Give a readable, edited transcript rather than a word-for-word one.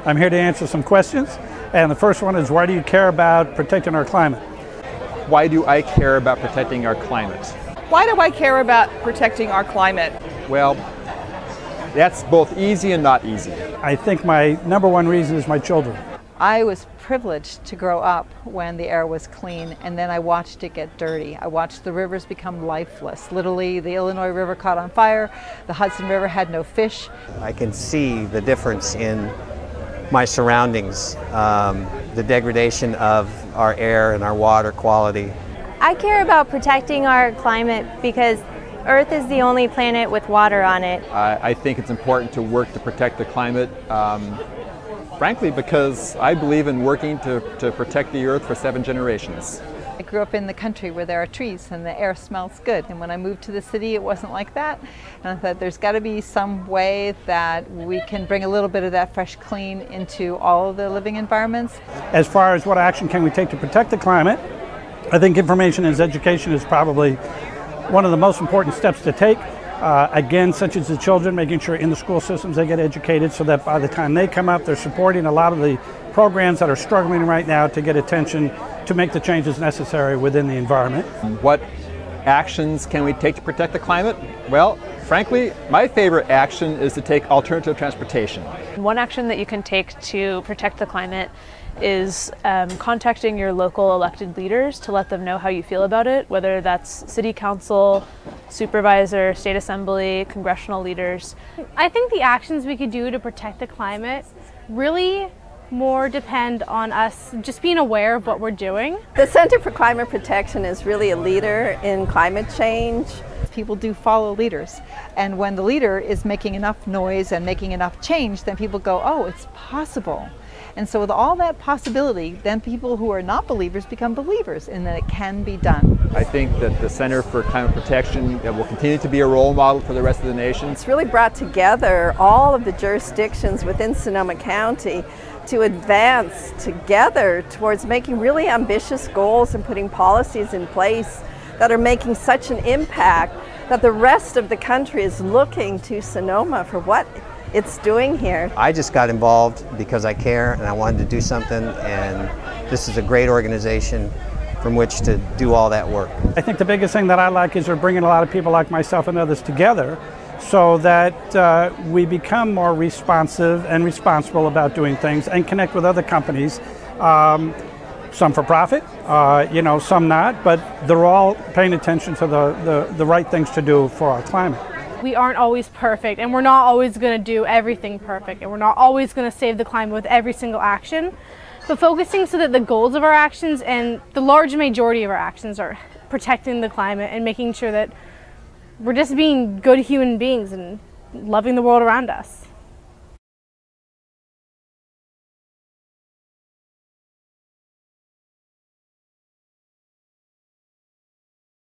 I'm here to answer some questions, and the first one is, why do you care about protecting our climate? Why do I care about protecting our climate? Why do I care about protecting our climate? Well, that's both easy and not easy. I think my number one reason is my children. I was privileged to grow up when the air was clean, and then I watched it get dirty. I watched the rivers become lifeless. Literally, the Illinois River caught on fire, the Hudson River had no fish. I can see the difference in my surroundings, the degradation of our air and our water quality. I care about protecting our climate because Earth is the only planet with water on it. I think it's important to work to protect the climate. Frankly, because I believe in working to protect the earth for 7 generations. I grew up in the country where there are trees and the air smells good, and when I moved to the city it wasn't like that, and I thought there's got to be some way that we can bring a little bit of that fresh clean into all of the living environments. As far as what action can we take to protect the climate, I think information and education is probably one of the most important steps to take. Again, such as the children, making sure in the school systems they get educated so that by the time they come up, they're supporting a lot of the programs that are struggling right now to get attention to make the changes necessary within the environment. What actions can we take to protect the climate? Well, frankly, my favorite action is to take alternative transportation. One action that you can take to protect the climate is contacting your local elected leaders to let them know how you feel about it, whether that's city council, supervisor, state assembly, congressional leaders. I think the actions we could do to protect the climate really more depend on us just being aware of what we're doing. The Center for Climate Protection is really a leader in climate change. People do follow leaders, and when the leader is making enough noise and making enough change, then people go, oh, it's possible. And so with all that possibility, then people who are not believers become believers in that it can be done. I think that the Center for Climate Protection will continue to be a role model for the rest of the nation. It's really brought together all of the jurisdictions within Sonoma County to advance together towards making really ambitious goals and putting policies in place that are making such an impact that the rest of the country is looking to Sonoma for what it's doing here. I just got involved because I care and I wanted to do something, and this is a great organization from which to do all that work. I think the biggest thing that I like is they're bringing a lot of people like myself and others together so that we become more responsive and responsible about doing things and connect with other companies, some for profit, some not, but they're all paying attention to the right things to do for our climate. We aren't always perfect, and we're not always going to do everything perfect, and we're not always going to save the climate with every single action, but focusing so that the goals of our actions and the large majority of our actions are protecting the climate and making sure that we're just being good human beings and loving the world around us.